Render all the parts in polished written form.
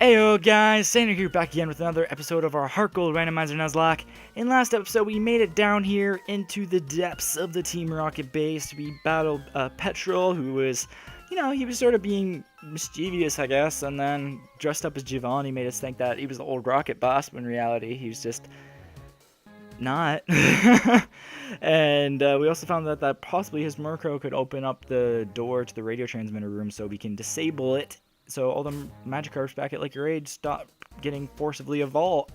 Heyo guys, Sander here back again with another episode of our HeartGold Randomized Nuzlocke. In last episode we made it down here into the depths of the Team Rocket base. We battled Petrol, who was, he was sort of being mischievous, I guess, and then dressed up as Giovanni made us think that he was the old Rocket boss, but in reality he was just not. And we also found that possibly his Murkrow could open up the door to the radio transmitter room so we can disable it. So all the Magikarps back at Lake Your Age stop getting forcibly evolved.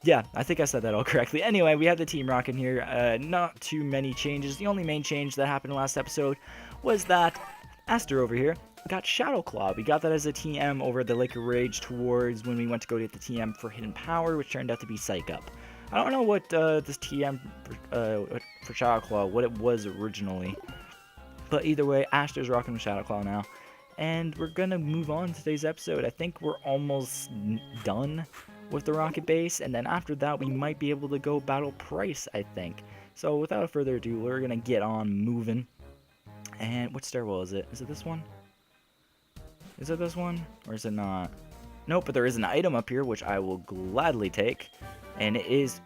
Yeah, I think I said that all correctly. Anyway, we have the Team Rocket here. Not too many changes. The only main change that happened last episode was that Aster over here got Shadow Claw. We got that as a TM over at the Lake Your Age towards when we went to go get the TM for Hidden Power, which turned out to be Psych Up. I don't know what this TM for Shadow Claw, what it was originally. But either way, Aster's rocking with Shadow Claw now. And we're going to move on to today's episode. I think we're almost done with the Rocket Base. And then after that, we might be able to go battle Price, I think. So without further ado, we're going to get on moving. And what stairwell is it? Is it this one? Is it this one? Or is it not? Nope, but there is an item up here, which I will gladly take. And it is...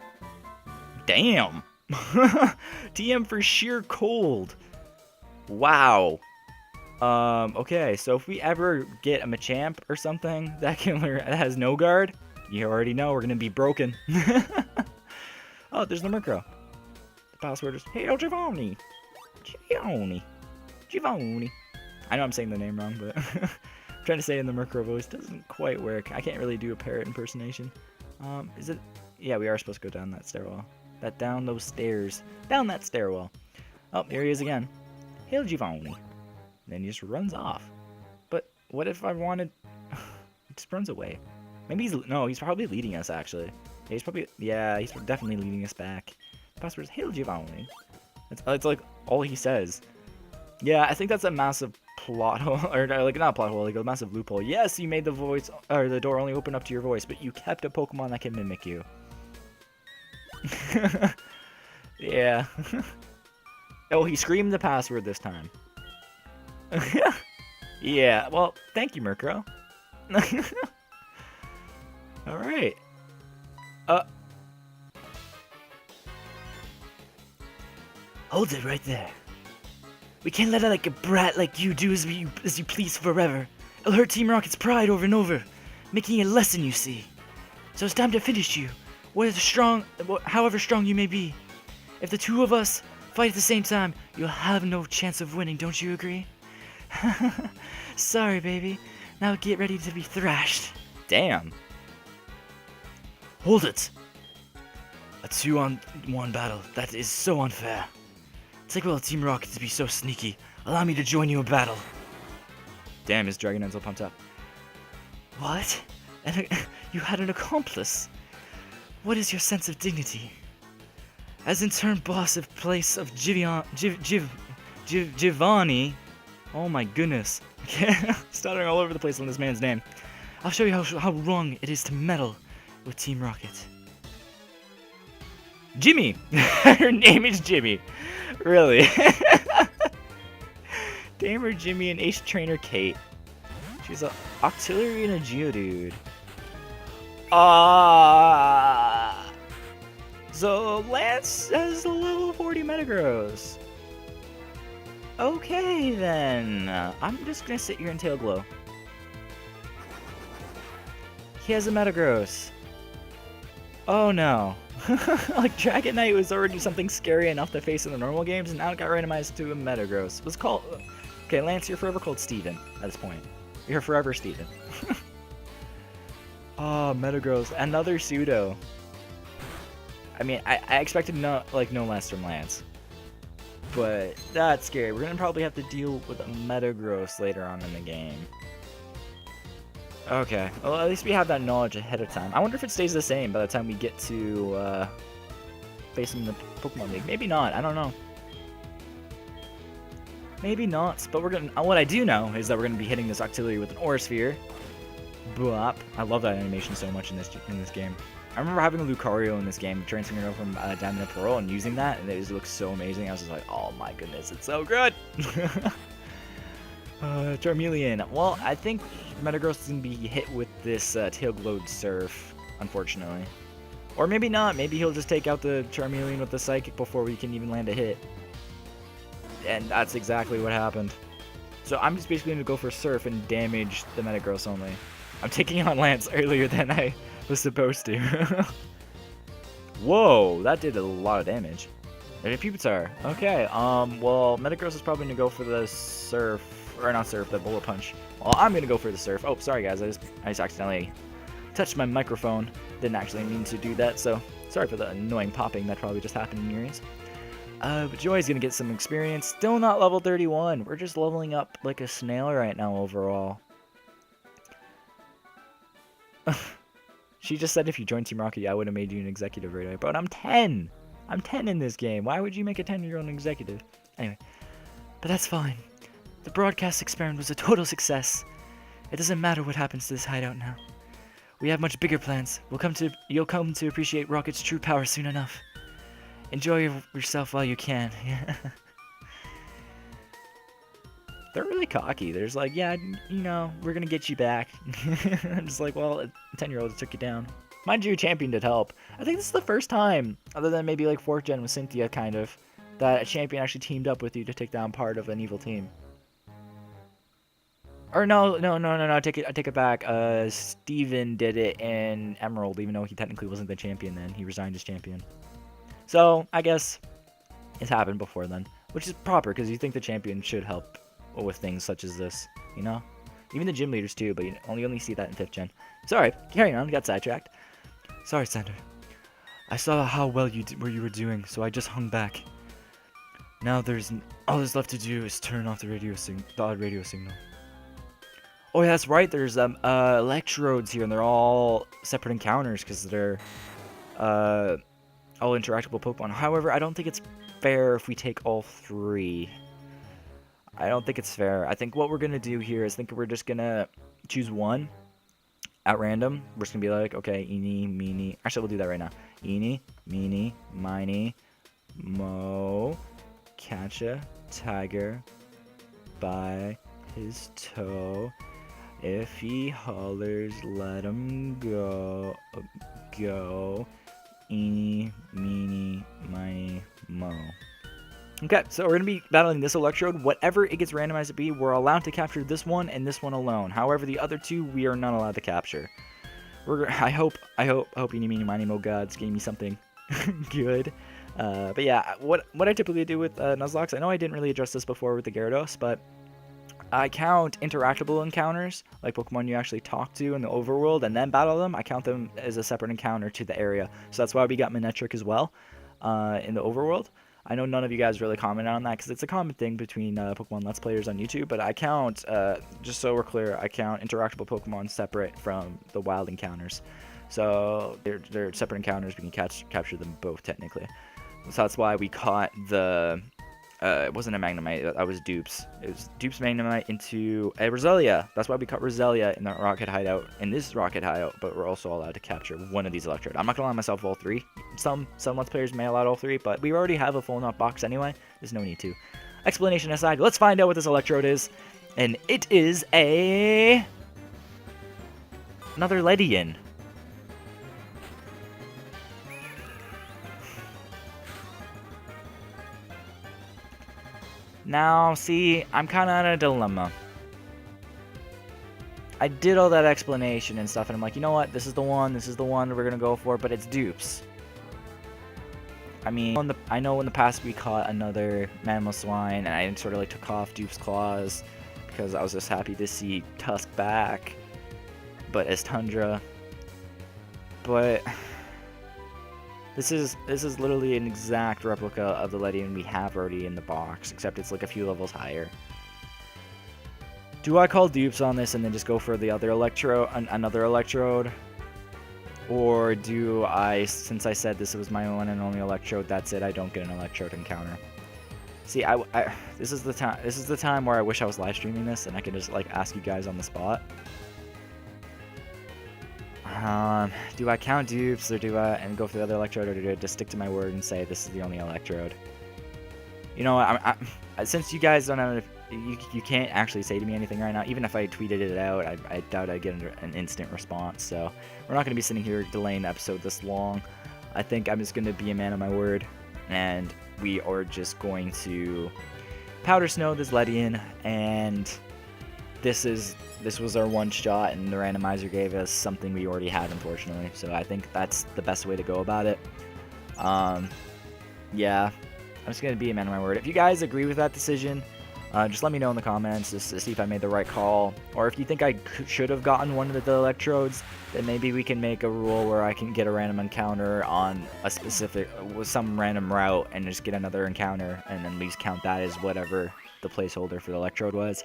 Damn! TM for Sheer Cold. Wow. Okay, so if we ever get a Machamp or something that has no guard, you already know we're gonna be broken. Oh, there's the Murkrow. The password is Hail Giovanni. Giovanni. I know I'm saying the name wrong, but I'm trying to say it in the Murkrow voice. Doesn't quite work. I can't really do a parrot impersonation. Is it? Yeah, we are supposed to go down that stairwell. Down those stairs. Down that stairwell. Oh, here he is again. Hail Giovanni. Then he just runs off. But what if I wanted... He just runs away. Maybe he's probably leading us, actually. He's definitely leading us back. The password is Hail Giovanni. It's like all he says. Yeah, I think that's a massive plot hole, or like not a plot hole, like a massive loophole. Yes, you made the voice, or the door only open up to your voice, but you kept a Pokemon that can mimic you. Yeah. Oh, he screamed the password this time. Yeah, well, thank you, Murkrow. Alright. Hold it right there. We can't let a brat like you do as you please forever. It'll hurt Team Rocket's pride over and over, making it a lesson, you see. So it's time to finish you, however strong you may be. If the two of us fight at the same time, you'll have no chance of winning, don't you agree? Sorry, baby. Now get ready to be thrashed. Damn. Hold it! A 2-on-1 battle. That is so unfair. Take well Team Rocket to be so sneaky. Allow me to join you in battle. Damn, his Dragonite's all pumped up. What? You had an accomplice? What is your sense of dignity? As in turn boss of place of Giovanni. Oh my goodness. Stuttering all over the place on this man's name. I'll show you how wrong it is to meddle with Team Rocket. Jimmy! Her name is Jimmy. Really? Damer Jimmy and Ace Trainer Kate. She's an Octillery and a Geodude. So Lance has a level 40 Metagross. Okay then, I'm just gonna sit here and Tail Glow. He has a Metagross. Oh no. Like Dragonite was already something scary enough to face in the normal games, and now it got randomized to a Metagross. Let's call... Okay, Lance, you're forever called Steven at this point. You're forever Steven. Oh, Metagross. Another pseudo. I mean, I expected no less from Lance. But that's scary. We're going to probably have to deal with a Metagross later on in the game. Okay. Well, at least we have that knowledge ahead of time. I wonder if it stays the same by the time we get to face him in the Pokemon League. Maybe not. I don't know. Maybe not. But we're going to... What I do know is that we're going to be hitting this Octillery with an Aura Sphere. Bwop. I love that animation so much in this game. I remember having a Lucario in this game, transferring it over from Diamond and Pearl, and using that, and it just looks so amazing. I was just like, oh my goodness, it's so good! Charmeleon. Well, I think Metagross is going to be hit with this Tail-Glowed Surf, unfortunately. Or maybe not. Maybe he'll just take out the Charmeleon with the Psychic before we can even land a hit. And that's exactly what happened. So I'm just basically going to go for Surf and damage the Metagross only. I'm taking on Lance earlier than I was supposed to. Whoa, that did a lot of damage. There's a Pupitar. Okay, well, Metagross is probably going to go for the Surf, or not Surf, the Bullet Punch. Well, I'm going to go for the Surf. Oh, sorry guys, I just accidentally touched my microphone. Didn't actually mean to do that, so sorry for the annoying popping that probably just happened in your ears. But Joy's going to get some experience. Still not level 31. We're just leveling up like a snail right now overall. She just said if you joined Team Rocket, I would have made you an executive right away. But I'm 10. I'm 10 in this game. Why would you make a 10-year-old an executive? Anyway, but that's fine. The broadcast experiment was a total success. It doesn't matter what happens to this hideout now. We have much bigger plans. You'll come to appreciate Rocket's true power soon enough. Enjoy yourself while you can. They're really cocky. There's like, yeah, you know, we're gonna get you back. I'm just like, well, a 10-year-old took you down. Mind you, champion did help. I think this is the first time, other than maybe like 4th gen with Cynthia, kind of, that a champion actually teamed up with you to take down part of an evil team. Or no, I take it back. Steven did it in Emerald, even though he technically wasn't the champion then. He resigned as champion. So, I guess it's happened before then, which is proper, because you think the champion should help with things such as this, you know? Even the gym leaders too, but you only see that in 5th gen. Sorry, carrying on, got sidetracked. Sorry, Sander. I saw how well you were doing, so I just hung back. Now all there's left to do is turn off the odd radio signal. Oh yeah, that's right. There's electrodes here, and they're all separate encounters because they're all interactable Pokemon. However, I don't think it's fair if we take all 3. I don't think it's fair. I think what we're gonna do here is we're just gonna choose one at random. We're just gonna be like, okay, eeny, meeny. Actually, we'll do that right now. Eeny, meeny, miny, mo, catch a tiger by his toe. If he hollers, let him go. Go. Eeny, meeny, miny, mo. Okay, so we're going to be battling this Electrode. Whatever it gets randomized to be, we're allowed to capture this one and this one alone. However, the other 2, we are not allowed to capture. I hope Eeny, Meeny, Miny, Mo Gods gave me something good. But yeah, what I typically do with Nuzlocke, I know I didn't really address this before with the Gyarados, but I count interactable encounters, like Pokemon you actually talk to in the overworld and then battle them. I count them as a separate encounter to the area. So that's why we got Manectric as well in the overworld. I know none of you guys really commented on that because it's a common thing between Pokemon Let's Players on YouTube, but I count, just so we're clear, I count interactable Pokemon separate from the wild encounters. So they're separate encounters, we can capture them both technically. So that's why we caught the, it wasn't a Magnemite, that was Dupes. It was Dupes Magnemite into a Roselia. That's why we caught Roselia in the Rocket Hideout, in this Rocket Hideout, but we're also allowed to capture one of these Electrode. I'm not going to allow myself all 3. Some Let's Players may allow all 3, but we already have a full enough box anyway. There's no need to. Explanation aside, let's find out what this Electrode is. And it is another Ledian. Now, see, I'm kind of in a dilemma. I did all that explanation and stuff, and I'm like, you know what? This is the one we're going to go for, but it's Dupes. I mean, I know in the past we caught another Mamoswine, and I sort of like took off Dupes' claws because I was just happy to see Tusk back, but as Tundra. But this is literally an exact replica of the Ledian we have already in the box, except it's like a few levels higher. Do I call Dupes on this and then just go for the other another Electrode? Or do I, since I said this was my one and only Electrode, that's it, I don't get an Electrode encounter? See, this is the time where I wish I was live streaming this and I could just like ask you guys on the spot. Do I count Dupes, or do I go for the other Electrode, or do I just stick to my word and say this is the only Electrode? You know what, since you guys don't have you can't actually say to me anything right now. Even if I tweeted it out, I doubt I'd get an instant response. So we're not going to be sitting here delaying the episode this long. I think I'm just going to be a man of my word, and we are just going to powder snow this Ledian, and this was our one shot, and the randomizer gave us something we already had, unfortunately. So I think that's the best way to go about it. Yeah, I'm just going to be a man of my word. If you guys agree with that decision, just let me know in the comments just to see if I made the right call. Or if you think I should have gotten one of the electrodes, then maybe we can make a rule where I can get a random encounter on a specific, with some random route, and just get another encounter, and then at least count that as whatever the placeholder for the electrode was.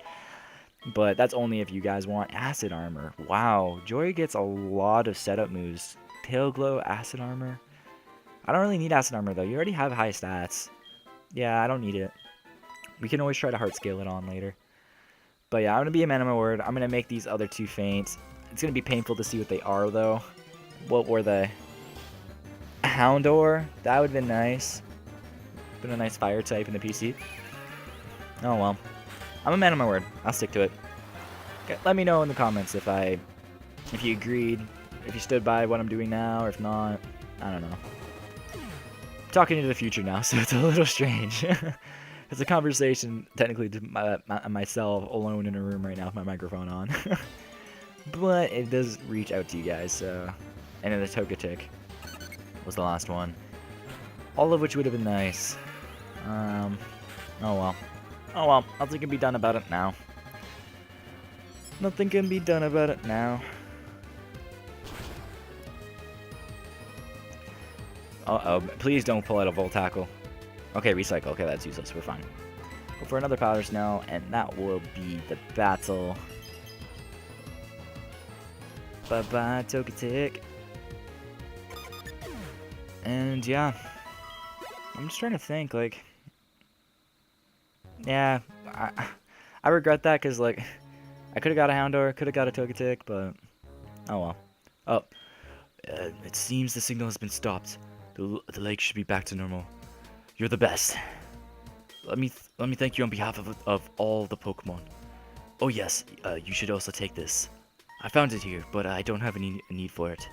But that's only if you guys want acid armor. Wow, Joy gets a lot of setup moves. Pale Glow, acid armor. I don't really need acid armor though. You already have high stats. Yeah, I don't need it. We can always try to heart scale it on later. But yeah, I'm going to be a man of my word. I'm going to make these other two faints. It's going to be painful to see what they are, though. What were they? Houndour? That would have been nice. Been a nice fire type in the PC. Oh, well. I'm a man of my word. I'll stick to it. Okay, let me know in the comments if you agreed, if you stood by what I'm doing now, or if not. I don't know. I'm talking into the future now, so it's a little strange. It's a conversation, technically, to myself alone in a room right now with my microphone on. But it does reach out to you guys, so... And then the Togetic was the last one. All of which would have been nice. Oh well. Oh well, nothing can be done about it now. Nothing can be done about it now. Uh-oh, please don't pull out a Volt Tackle. Okay, recycle. Okay, that's useless. We're fine. Go for another powder snow, and that will be the battle. Bye-bye, Togetic. And yeah, I'm just trying to think, like, yeah, I regret that, because, like, I could have got a Houndour, could have got a Togetic, but, oh well. Oh, it seems the signal has been stopped. The lake should be back to normal. You're the best. Let me thank you on behalf of all the Pokemon. Oh yes, you should also take this. I found it here, but I don't have any need for it.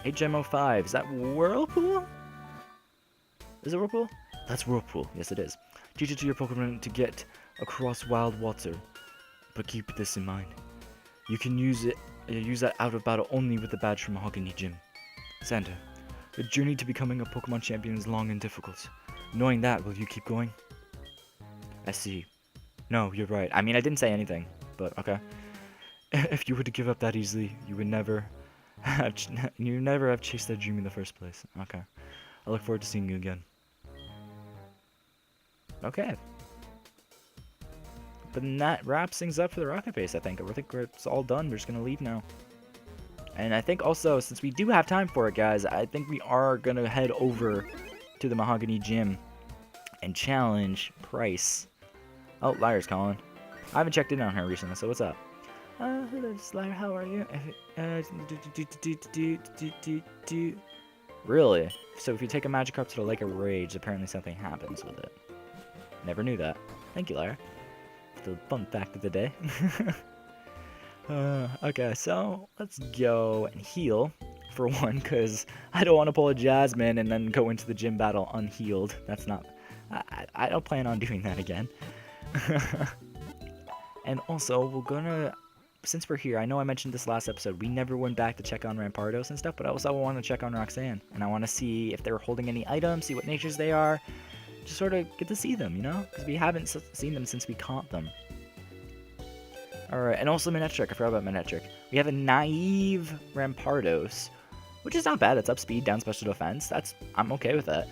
Hey Gemo 5, is that Whirlpool? Is it Whirlpool? That's Whirlpool. Yes, it is. Teach it to your Pokemon to get across wild water, but keep this in mind. You can use that out of battle only with the badge from Mahogany Gym. Sander, the journey to becoming a Pokemon champion is long and difficult. Knowing that, will you keep going? I see. No, you're right. I mean, I didn't say anything, but okay. If you were to give up that easily, you would never have chased that dream in the first place. Okay. I look forward to seeing you again. Okay. But then that wraps things up for the Rocket Base, I think. I think it's all done. We're just going to leave now. And I think also, since we do have time for it, guys, I think we are going to head over to the Mahogany Gym and challenge Price. Oh, Lyra's calling. I haven't checked in on her recently, so what's up? Hello, Lyra, how are you? Really? So if you take a Magikarp to the Lake of Rage, apparently something happens with it. Never knew that. Thank you, Lyra. The fun fact of the day. Okay, so let's go and heal for one, because I don't want to pull a Jasmine and then go into the gym battle unhealed. That's not... I don't plan on doing that again. And also, we're gonna... Since we're here, I know I mentioned this last episode, we never went back to check on Rampardos and stuff, but I also want to check on Roxanne. And I want to see if they're holding any items, see what natures they are. Just sort of get to see them, you know? Because we haven't seen them since we caught them. Alright, and also Manectric. I forgot about Manectric. We have a naive Rampardos, which is not bad. It's up speed, down special defense. I'm okay with that.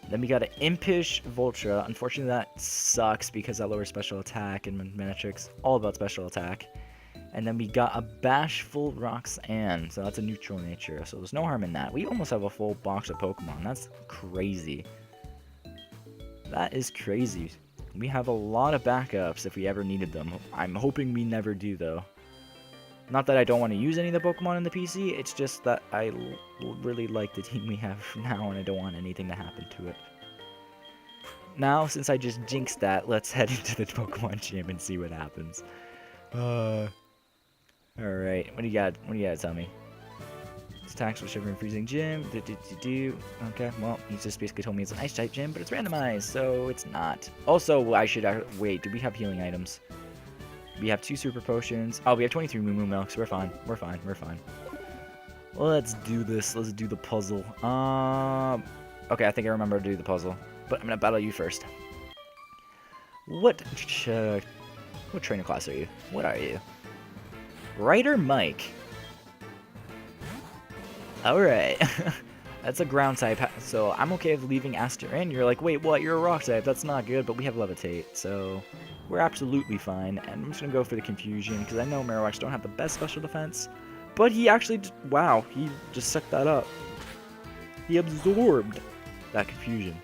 Then we got an Impish Voltra. Unfortunately, that sucks because that lowers special attack, and Manectric's all about special attack. And then we got a Bashful Roxanne, so that's a neutral nature, so there's no harm in that. We almost have a full box of Pokemon. That's crazy. That is crazy. We have a lot of backups if we ever needed them. I'm hoping we never do, though. Not that I don't want to use any of the Pokemon in the PC, it's just that I really like the team we have now, and I don't want anything to happen to it. now, since I just jinxed that, let's head into the Pokemon Gym and see what happens. Alright, what do you got? What do you got to tell me? Attacks with Shiver and Freezing Gym. Okay, well, he just basically told me it's an Ice-type gym, but it's randomized, so it's not. Also, I should... wait, do we have healing items? We have 2 Super Potions. Oh, we have 23 Moo Moo Milks. We're fine. We're fine. We're fine. Let's do this. Let's do the puzzle. Okay, I think I remember to do the puzzle. But I'm going to battle you first. What trainer class are you? What are you? Ryder Mike. Alright. That's a ground type, so I'm okay with leaving Aster in. You're like, wait, what? You're a rock type. That's not good, but we have Levitate, so we're absolutely fine. And I'm just going to go for the Confusion, because I know Marowaks don't have the best special defense. But he actually, wow, he just sucked that up. He absorbed that Confusion.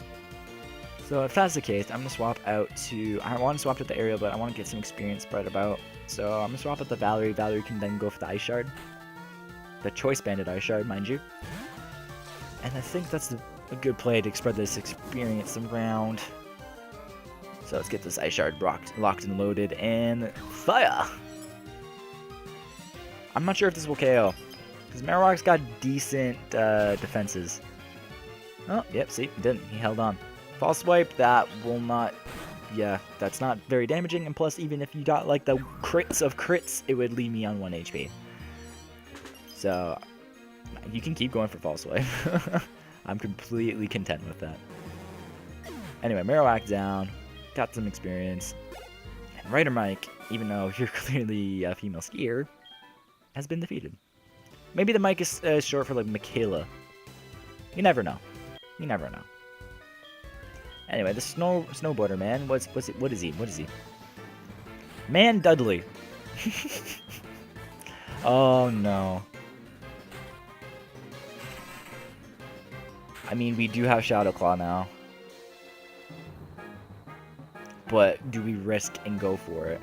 So if that's the case, I'm going to swap out to, I want to swap to the Aerial, but I want to get some experience spread about. So I'm going to swap out the Valerie. Valerie can then go for the Ice Shard. The Choice Banded Ice Shard, mind you. And I think that's a good play to spread this experience around. So let's get this Ice Shard locked and loaded, and fire! I'm not sure if this will KO, because Marowak's got decent defenses. Oh, yep, see, he didn't. He held on. False Swipe, that will not... Yeah, that's not very damaging, and plus, even if you got, like, the crits of crits, it would leave me on 1 HP. So, you can keep going for False Swipe. I'm completely content with that. Anyway, Marowak down. Got some experience. And Ryder Mike, even though you're clearly a female skier, has been defeated. Maybe the mic is short for, like, Michaela. You never know. You never know. Anyway, the snowboarder man, what is he? Man Dudley. Oh no. I mean, we do have Shadow Claw now. But do we risk and go for it?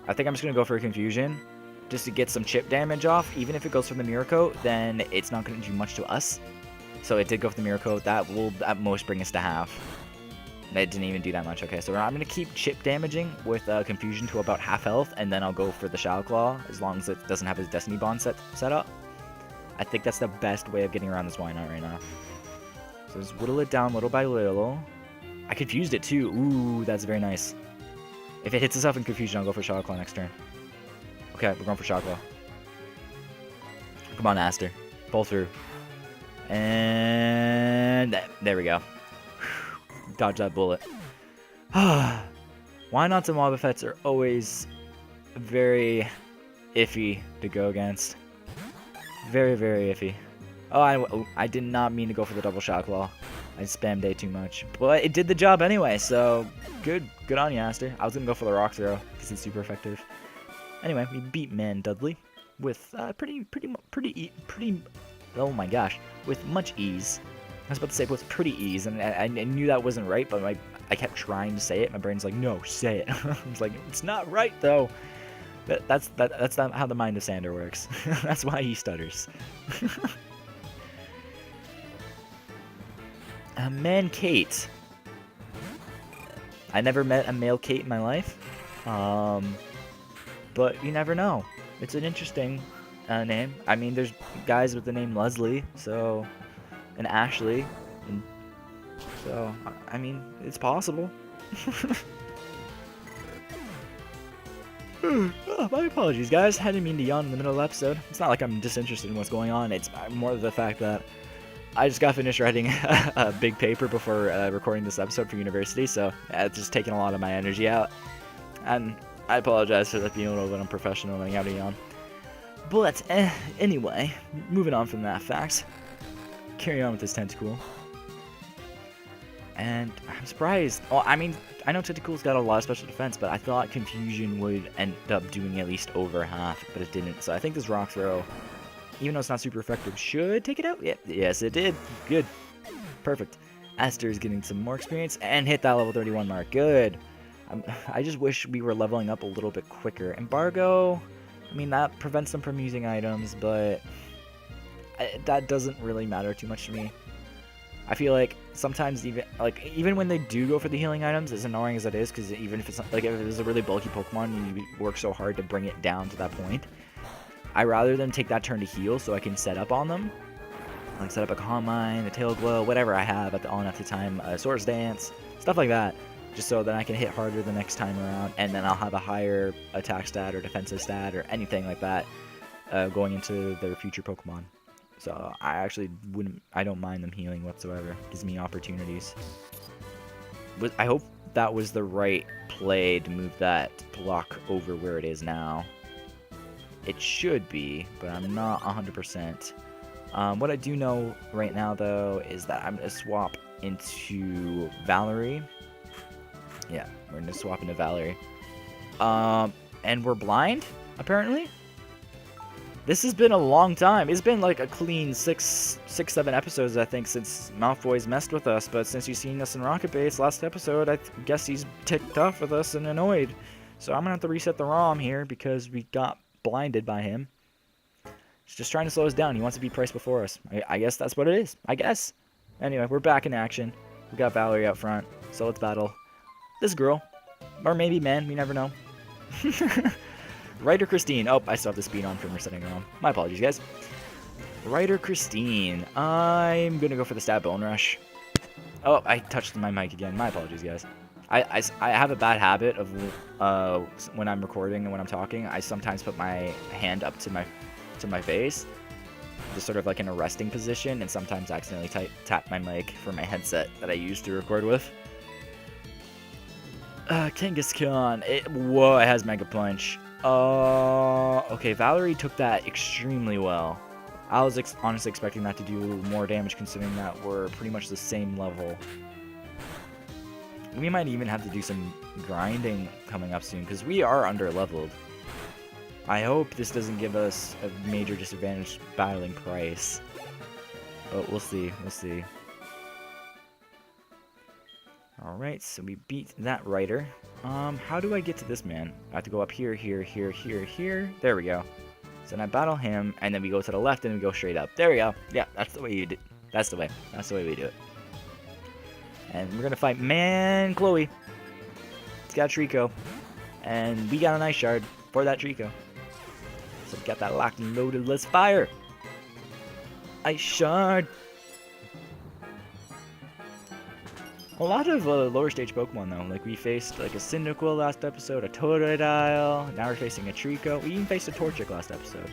I think I'm just going to go for a Confusion. Just to get some chip damage off. Even if it goes for the Mirror Coat, then it's not going to do much to us. So it did go for the Mirror Coat. That will at most bring us to half. That didn't even do that much. Okay, so I'm going to keep chip damaging with Confusion to about half health. And then I'll go for the Shadow Claw as long as it doesn't have his Destiny Bond set up. I think that's the best way of getting around this Wynot right now. So just whittle it down little by little. I confused it too. Ooh, that's very nice. If it hits itself in Confusion, I'll go for Shadow Claw next turn. Okay, we're going for Shadow Claw. Come on, Aster. Pull through. And there we go. Dodge that bullet. Wynots and Wobbuffets are always very iffy to go against. Very, very iffy. Oh, I did not mean to go for the double Shadow Claw. I spammed A too much. But it did the job anyway, so good on you, Aster. I was going to go for the Rock Throw because it's super effective. Anyway, we beat Man Dudley with pretty, oh my gosh, with much ease. I was about to say with pretty ease, and I knew that wasn't right, but I kept trying to say it. My brain's like, no, say it. I was like, it's not right though. That's not how the mind of Sander works. That's why he stutters. Man Kate. I never met a male Kate in my life. But you never know. It's an interesting name. I mean, there's guys with the name Leslie, so, and Ashley, and so, I mean, it's possible. Oh, my apologies, guys. I didn't mean to yawn in the middle of the episode. It's not like I'm disinterested in what's going on. It's more the fact that I just got finished writing a big paper before recording this episode for university, so it's just taking a lot of my energy out. And I apologize for that being a little bit unprofessional and out of yawn. But anyway, moving on from that fact, carry on with this Tentacool. And I'm surprised. Well, I mean, I know Tentacool's got a lot of special defense, but I thought Confusion would end up doing at least over half, but it didn't. So I think this Rock Throw, even though it's not super effective, should take it out. Yeah, yes, it did. Good. Perfect. Aster is getting some more experience and hit that level 31 mark. Good. I just wish we were leveling up a little bit quicker. Embargo, I mean, that prevents them from using items, but that doesn't really matter too much to me. I feel like sometimes even when they do go for the healing items, as annoying as it is, because even if it's like if it is a really bulky Pokemon and you work so hard to bring it down to that point, I rather them take that turn to heal so I can set up on them, like set up a Calm Mind, a Tail Glow, whatever I have on at the time, Swords Dance, stuff like that, just so that I can hit harder the next time around, and then I'll have a higher attack stat or defensive stat or anything like that going into their future Pokemon. So I don't mind them healing whatsoever. Gives me opportunities. I hope that was the right play to move that block over where it is now. It should be, but I'm not 100%. What I do know right now, though, is that I'm going to swap into Valerie. Yeah, we're going to swap into Valerie. And we're blind, apparently. This has been a long time. It's been like a clean 7 episodes, I think, since Malfoy's messed with us. But since you've seen us in Rocket Base last episode, I guess he's ticked off with us and annoyed. So I'm going to have to reset the ROM here because we got blinded by him. He's just trying to slow us down. He wants to be priced before us. I guess that's what it is. I guess. Anyway, we're back in action. We got Valerie out front. So let's battle this girl. Or maybe man. We never know. Ryder Christine. Oh, I still have the speed on from resetting ROM. My apologies, guys. Ryder Christine. I'm going to go for the stab bone rush. Oh, I touched my mic again. My apologies, guys. I have a bad habit of when I'm recording and when I'm talking, I sometimes put my hand up to my face, just sort of like in a resting position, and sometimes accidentally tap my mic for my headset that I use to record with. Kangaskhan. Whoa, it has Mega Punch. Okay, Valerie took that extremely well. I was honestly expecting that to do more damage considering that we're pretty much the same level. We might even have to do some grinding coming up soon because we are under-leveled. I hope this doesn't give us a major disadvantage battling Price. But we'll see, we'll see. Alright, so we beat that Ryder. How do I get to this man? I have to go up here, here, here, here, here. There we go. So then I battle him, and then we go to the left, and we go straight up. There we go. Yeah, that's the way you do. That's the way. That's the way we do it. And we're gonna fight Man Chloe. It's got a Trico, and we got an Ice Shard for that Trico. So we got that locked and loaded. Let's fire. Ice Shard. A lot of lower stage Pokemon though, like we faced like a Cyndaquil last episode, a Totodile, now we're facing a Trico, we even faced a Torchic last episode.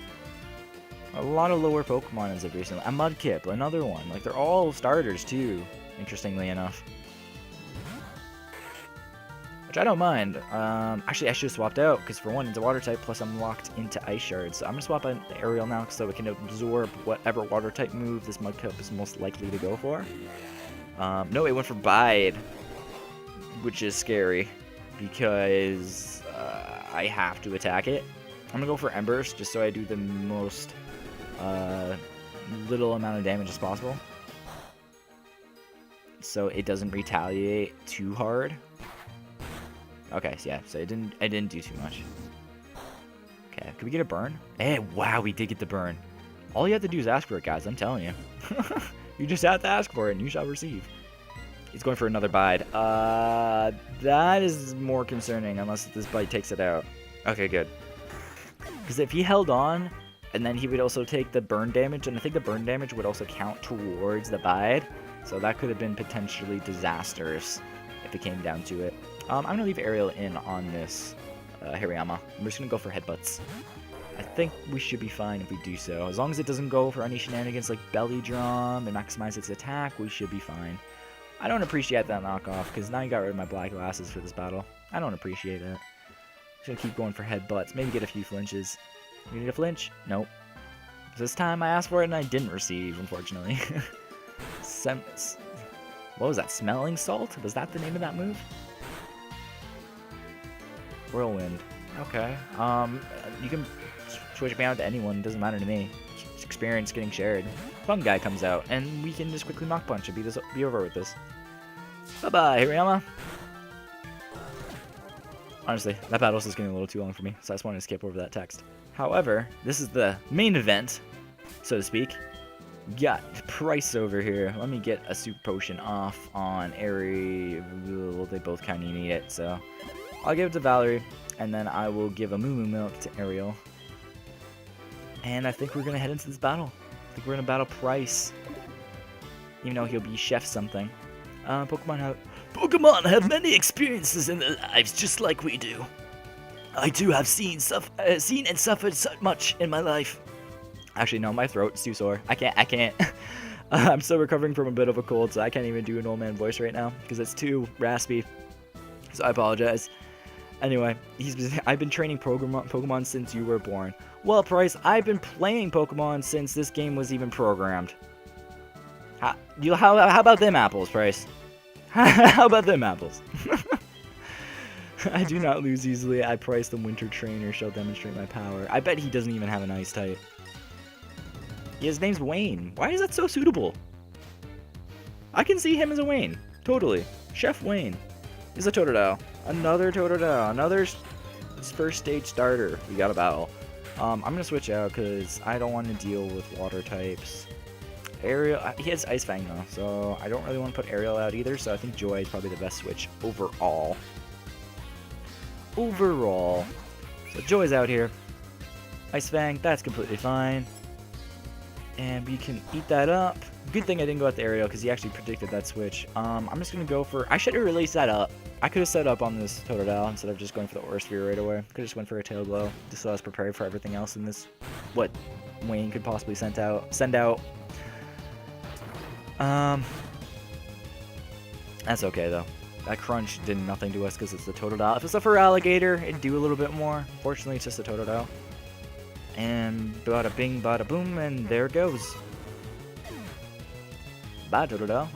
A lot of lower Pokemon as of recently. A Mudkip, another one, like they're all starters too, interestingly enough. Which I don't mind. Actually I should have swapped out, because for one it's a water type, plus I'm locked into Ice Shards, so I'm going to swap out the Aerial now so it can absorb whatever water type move this Mudkip is most likely to go for. No, it went for Bide, which is scary, because I have to attack it. I'm going to go for Embers, just so I do the most little amount of damage as possible. So it doesn't retaliate too hard. Okay, so yeah, so it didn't do too much. Okay, could we get a burn? Hey, wow, we did get the burn. All you have to do is ask for it, guys, I'm telling you. You just have to ask for it, and you shall receive. He's going for another Bide. That is more concerning, unless this Bite takes it out. Okay, good. Because if he held on, and then he would also take the burn damage, and I think the burn damage would also count towards the Bide, so that could have been potentially disastrous if it came down to it. I'm going to leave Aerial in on this Hariyama. I'm just going to go for Headbutts. I think we should be fine if we do so. As long as it doesn't go for any shenanigans like Belly Drum and maximize its attack, we should be fine. I don't appreciate that knockoff, because now you got rid of my black glasses for this battle. I don't appreciate that. Just gonna keep going for headbutts, maybe get a few flinches. You need a flinch? Nope. This time I asked for it and I didn't receive, unfortunately. What was that? Smelling Salt? Was that the name of that move? Whirlwind. Okay. You can switch me out to anyone, doesn't matter to me. It's experience getting shared. Fun guy comes out, and we can just quickly Mach Punch and be over with this. Bye-bye, Hariyama. Honestly, that battle's just getting a little too long for me, so I just wanted to skip over that text. However, this is the main event, so to speak. Got Price over here. Let me get a super potion off on Ariel. They both kind of need it, so I'll give it to Valerie, and then I will give a Moo Moo Milk to Ariel. And I think we're gonna head into this battle. I think we're gonna battle Price. Even though he'll be chef something. Pokemon have many experiences in their lives, just like we do. I too have seen and suffered so much in my life. Actually, no, my throat's too sore. I can't. I'm still recovering from a bit of a cold, so I can't even do an old man voice right now because it's too raspy. So I apologize. Anyway, I've been training Pokemon since you were born. Well, Price, I've been playing Pokemon since this game was even programmed. How about them apples, Price? How about them apples? I do not lose easily. I Price the Winter Trainer shall demonstrate my power. I bet he doesn't even have an ice type. Yeah, his name's Wayne. Why is that so suitable? I can see him as a Wayne. Totally. Chef Wayne. He's a Totodile. Another Totodile. Another first stage starter. We got a battle. I'm going to switch out because I don't want to deal with water types. Ariel, he has Ice Fang though, so I don't really want to put Ariel out either, so I think Joy is probably the best switch overall. So Joy's out here. Ice Fang, that's completely fine. And we can eat that up. Good thing I didn't go with the Ariel because he actually predicted that switch. I'm just going to go for... I should have really set up. I could have set up on this Totodile instead of just going for the Aura Sphere right away. Could have just went for a Tail Glow just so I was prepared for everything else in this. What Wayne could possibly send out. That's okay though. That crunch did nothing to us because it's the Totodile. If it's a Feraligatr, it'd do a little bit more. Fortunately, it's just a Totodile. And bada bing, bada boom, and there it goes. Bye, Totodile.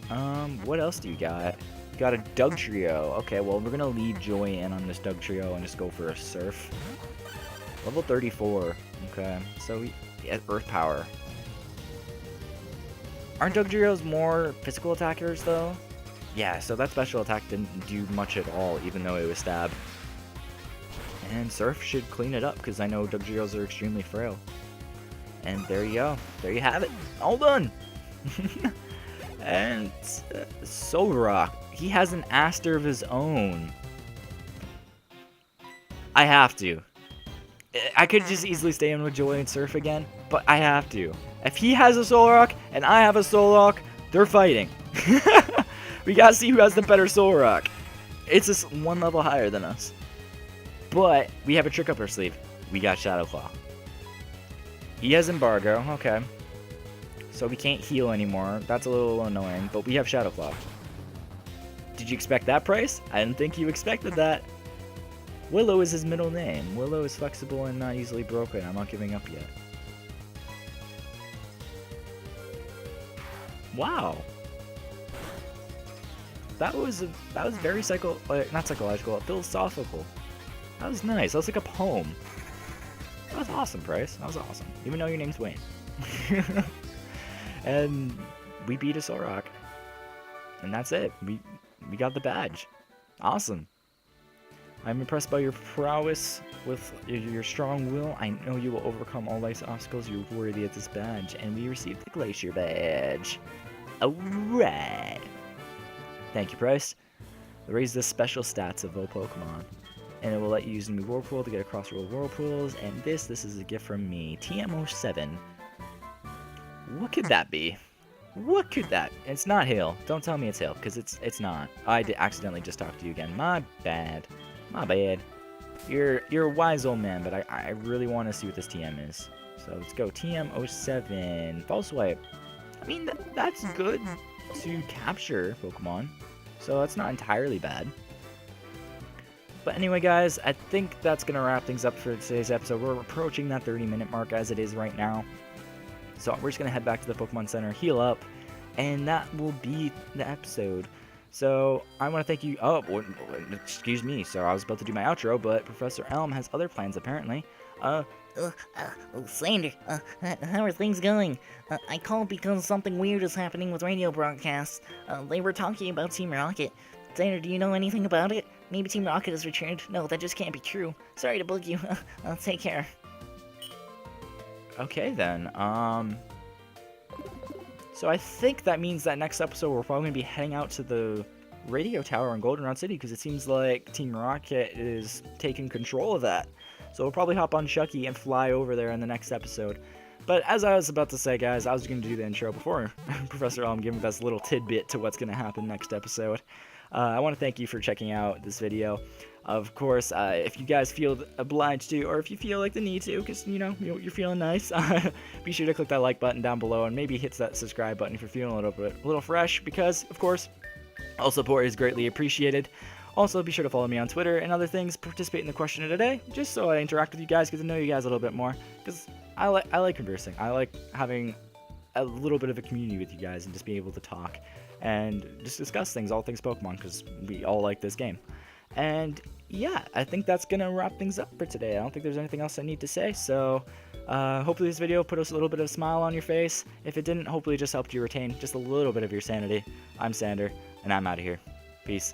What else do you got? You got a Doug Trio. Okay, well, we're gonna leave Joy in on this Doug Trio and just go for a Surf. Level 34. Okay, so he has Earth Power. Aren't Doug Trios more physical attackers, though? Yeah, so that special attack didn't do much at all, even though it was Stab. And Surf should clean it up, because I know Doug Trios are extremely frail. And there you go. There you have it. All done! And Solrock, he has an Aster of his own. I have to. I could just easily stay in with Joy and Surf again, but I have to. If he has a Solrock and I have a Solrock, they're fighting. We gotta see who has the better Solrock. It's just one level higher than us. But we have a trick up our sleeve. We got Shadow Claw. He has Embargo, okay. So we can't heal anymore. That's a little annoying, but we have Shadow Claw. Did you expect that, Price? I didn't think you expected that. Willow is his middle name. Willow is flexible and not easily broken. I'm not giving up yet. Wow. That was very not psychological, philosophical. That was nice. That was like a poem. That was awesome, Price. That was awesome. Even though your name's Wayne. And we beat a Solrock. And that's it. We got the badge. Awesome. I'm impressed by your prowess with your strong will. I know you will overcome all life's obstacles. You're worthy of this badge. And we received the Glacier Badge. Alright. Thank you, Price. Raise the special stats of all Pokemon. And it will let you use a new Whirlpool to get across roll Whirlpools. And this is a gift from me. TM07. What could that be? What could that? It's not Hail. Don't tell me it's Hail, because it's not. I did accidentally just talk to you again. My bad. My bad. You're a wise old man, but I really want to see what this TM is. So let's go. TM07. False Swipe. I mean, that's good to capture Pokemon. So that's not entirely bad. But anyway, guys, I think that's going to wrap things up for today's episode. We're approaching that 30-minute mark as it is right now. So we're just going to head back to the Pokemon Center, heal up, and that will be the episode. So I want to thank you. Oh, excuse me. So I was about to do my outro, but Professor Elm has other plans apparently. Sander, how are things going? I called because something weird is happening with radio broadcasts. They were talking about Team Rocket. Sander, do you know anything about it? Maybe Team Rocket has returned. No, that just can't be true. Sorry to bug you. Take care. Okay then. So I think that means that next episode we're probably going to be heading out to the radio tower in Goldenrod City, because it seems like Team Rocket is taking control of that. So we'll probably hop on Chucky and fly over there in the next episode. But as I was about to say, guys, I was going to do the intro before Professor Elm gave me this little tidbit to what's going to happen next episode. I want to thank you for checking out this video. Of course, if you guys feel obliged to, or if you feel like the need to, because, you know, you're feeling nice, be sure to click that like button down below, and maybe hit that subscribe button if you're feeling a little fresh, because, of course, all support is greatly appreciated. Also, be sure to follow me on Twitter and other things, participate in the question of the day, just so I interact with you guys, get to know you guys a little bit more, because I like conversing. I like having a little bit of a community with you guys and just being able to talk and just discuss things, all things Pokemon, because we all like this game. And yeah, I think that's going to wrap things up for today. I don't think there's anything else I need to say, so hopefully this video put us a little bit of a smile on your face. If it didn't, hopefully it just helped you retain just a little bit of your sanity. I'm Sander, and I'm out of here. Peace.